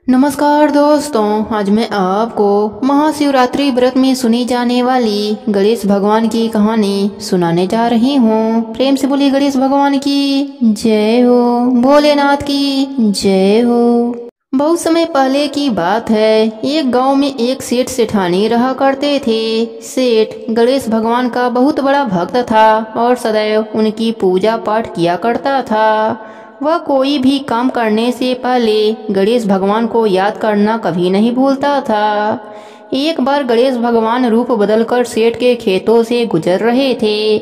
नमस्कार दोस्तों, आज मैं आपको महाशिवरात्रि व्रत में सुनी जाने वाली गणेश भगवान की कहानी सुनाने जा रही हूँ। प्रेम से बोलिए गणेश भगवान की जय हो, भोलेनाथ की जय हो। बहुत समय पहले की बात है, एक गांव में एक सेठ सेठानी रहा करते थे। सेठ गणेश भगवान का बहुत बड़ा भक्त था और सदैव उनकी पूजा पाठ किया करता था। वह कोई भी काम करने से पहले गणेश भगवान को याद करना कभी नहीं भूलता था। एक बार गणेश भगवान रूप बदलकर सेठ के खेतों से गुजर रहे थे।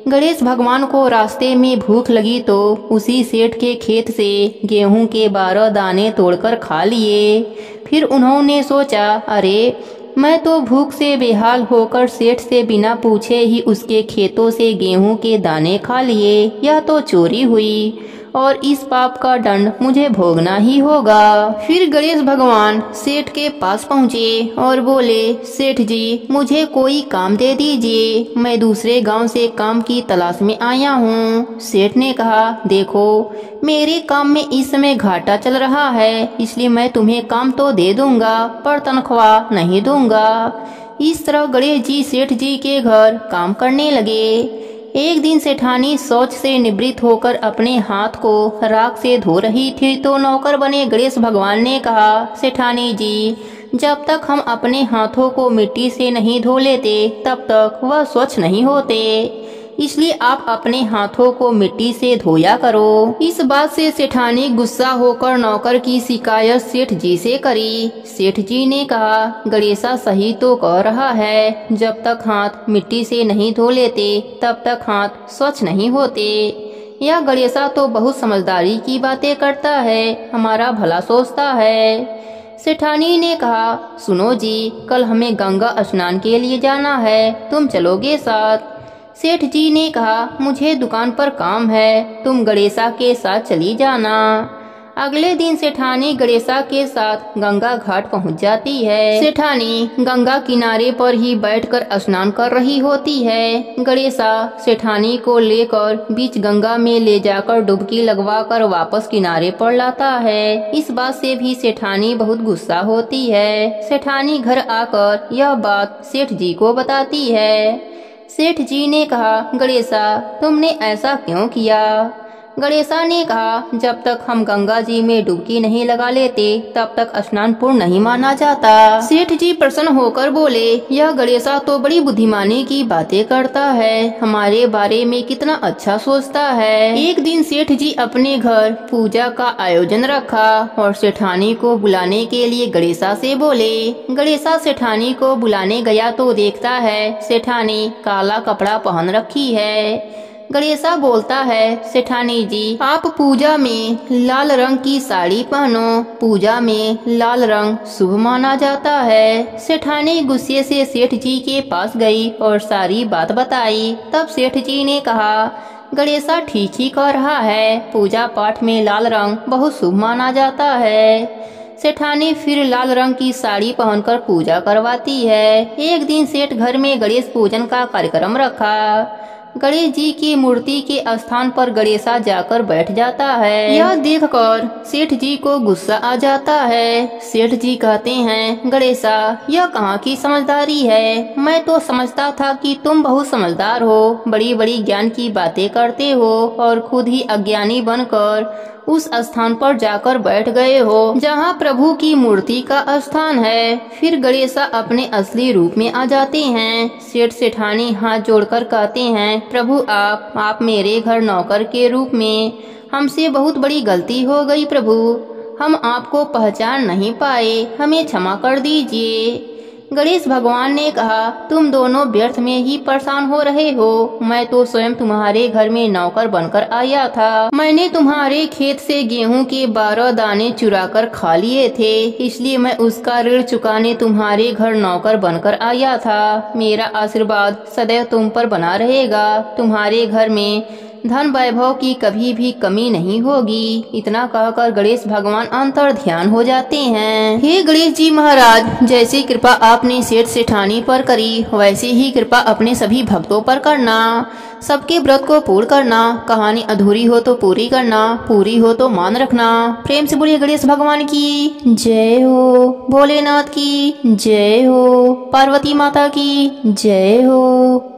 गणेश भगवान को रास्ते में भूख लगी तो उसी सेठ के खेत से गेहूं के 12 दाने तोड़कर खा लिए। फिर उन्होंने सोचा, अरे मैं तो भूख से बेहाल होकर सेठ से बिना पूछे ही उसके खेतों से गेहूं के दाने खा लिए। यह तो चोरी हुई और इस पाप का दंड मुझे भोगना ही होगा। फिर गणेश भगवान सेठ के पास पहुँचे और बोले, सेठ जी मुझे कोई काम दे दीजिए, मैं दूसरे गांव से काम की तलाश में आया हूँ। सेठ ने कहा, देखो मेरे काम में इस समय घाटा चल रहा है, इसलिए मैं तुम्हें काम तो दे दूंगा पर तनख्वाह नहीं दूंगा। इस तरह गणेश जी सेठ जी के घर काम करने लगे। एक दिन सेठानी शौच से निवृत्त होकर अपने हाथ को राख से धो रही थी तो नौकर बने गणेश भगवान ने कहा, सेठानी जी जब तक हम अपने हाथों को मिट्टी से नहीं धो लेते तब तक वह स्वच्छ नहीं होते, इसलिए आप अपने हाथों को मिट्टी से धोया करो। इस बात से सेठानी गुस्सा होकर नौकर की शिकायत सेठ जी से करी। सेठ जी ने कहा, गणेशा सही तो कह रहा है, जब तक हाथ मिट्टी से नहीं धो लेते तब तक हाथ स्वच्छ नहीं होते। यह गणेशा तो बहुत समझदारी की बातें करता है, हमारा भला सोचता है। सेठानी ने कहा, सुनो जी कल हमें गंगा स्नान के लिए जाना है, तुम चलोगे साथ? सेठ जी ने कहा, मुझे दुकान पर काम है, तुम गणेशा के साथ चली जाना। अगले दिन सेठानी गणेशा के साथ गंगा घाट पहुंच जाती है। सेठानी गंगा किनारे पर ही बैठकर स्नान कर रही होती है। गणेशा सेठानी को लेकर बीच गंगा में ले जाकर डुबकी लगवाकर वापस किनारे पर लाता है। इस बात से भी सेठानी बहुत गुस्सा होती है। सेठानी घर आकर यह बात सेठ जी को बताती है। सेठ जी ने कहा, गणेशा तुमने ऐसा क्यों किया? गणेशा ने कहा, जब तक हम गंगा जी में डुबकी नहीं लगा लेते तब तक स्नान पूर्ण नहीं माना जाता। सेठ जी प्रसन्न होकर बोले, यह गणेशा तो बड़ी बुद्धिमानी की बातें करता है, हमारे बारे में कितना अच्छा सोचता है। एक दिन सेठ जी अपने घर पूजा का आयोजन रखा और सेठानी को बुलाने के लिए गणेशा से बोले। गणेशा सेठानी को बुलाने गया तो देखता है सेठानी काला कपड़ा पहन रखी है। गणेशा बोलता है, सेठानी जी आप पूजा में लाल रंग की साड़ी पहनो, पूजा में लाल रंग शुभ माना जाता है। सेठानी गुस्से से सेठ जी के पास गई और सारी बात बताई। तब सेठ जी ने कहा, गणेशा ठीक ही कह रहा है, पूजा पाठ में लाल रंग बहुत शुभ माना जाता है। सेठानी फिर लाल रंग की साड़ी पहनकर पूजा करवाती है। एक दिन सेठ घर में गणेश पूजन का कार्यक्रम रखा। गणेश जी की मूर्ति के स्थान पर गणेशा जाकर बैठ जाता है। यह देखकर सेठ जी को गुस्सा आ जाता है। सेठ जी कहते हैं, गणेशा यह कहाँ की समझदारी है, मैं तो समझता था कि तुम बहुत समझदार हो, बड़ी बड़ी ज्ञान की बातें करते हो और खुद ही अज्ञानी बनकर उस स्थान पर जाकर बैठ गए हो जहाँ प्रभु की मूर्ति का स्थान है। फिर गणेशा अपने असली रूप में आ जाते हैं। सेठ सेठानी हाथ जोड़कर कहते हैं, प्रभु आप मेरे घर नौकर के रूप में, हमसे बहुत बड़ी गलती हो गई प्रभु, हम आपको पहचान नहीं पाए, हमें क्षमा कर दीजिए। गणेश भगवान ने कहा, तुम दोनों व्यर्थ में ही परेशान हो रहे हो, मैं तो स्वयं तुम्हारे घर में नौकर बनकर आया था। मैंने तुम्हारे खेत से गेहूं के 12 दाने चुरा कर खा लिए थे, इसलिए मैं उसका ऋण चुकाने तुम्हारे घर नौकर बनकर आया था। मेरा आशीर्वाद सदैव तुम पर बना रहेगा। तुम्हारे घर में धन वैभव की कभी भी कमी नहीं होगी। इतना कहकर गणेश भगवान अंतर ध्यान हो जाते हैं। हे गणेश जी महाराज, जैसी कृपा आपने सेठ सेठानी पर करी वैसी ही कृपा अपने सभी भक्तों पर करना। सबके व्रत को पूर्ण करना। कहानी अधूरी हो तो पूरी करना, पूरी हो तो मान रखना। प्रेम से बोलिए गणेश भगवान की जय हो, भोलेनाथ की जय हो, पार्वती माता की जय हो।